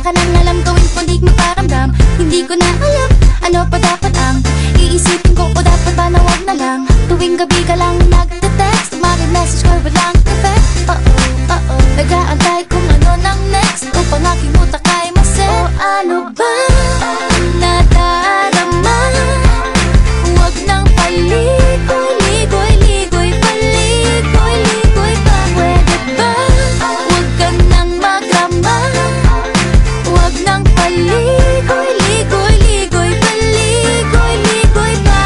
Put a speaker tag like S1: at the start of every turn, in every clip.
S1: ka nang alam gawin kundi magparamdam. Hindi ko na alam, ano pa dapat ang iisipin ko, o dapat ba na wag na lang. Tuwing gabi ka lang nagte-text, message ko walang effect. Nag-aantay kung ano nang next, upang aking utak ay masaya. O ano ba nadarama? Huwag nang paligoy-ligoy-ligoy, paligoy-ligoy pa. Pwede ba? Huwag ka nang magrama. Huwag nang paligoy-ligoy-ligoy, paligoy-ligoy pa.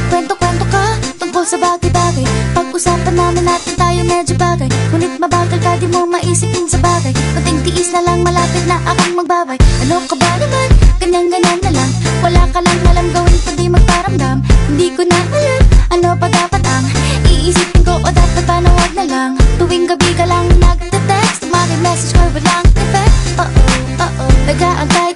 S1: Kwento-kwento ka tungkol sa bagay-bagay. Pag-usapan namin natin tayo medyo bagay. Ngunit mabagal ka, di mo maisipin sa bagay. Kunting tiis na lang, malapit na akong magbabay. Ano ka ba naman? Ganyan-ganyan na lang. Wala ka lang alam gawin kundi magparamdam. Hindi ko na alam, ano pa dapat ang iisipin ko, o dapat ba na wag na lang. Tuwing gabi ka lang nagte-text, message ko walang effect. Nag-aantay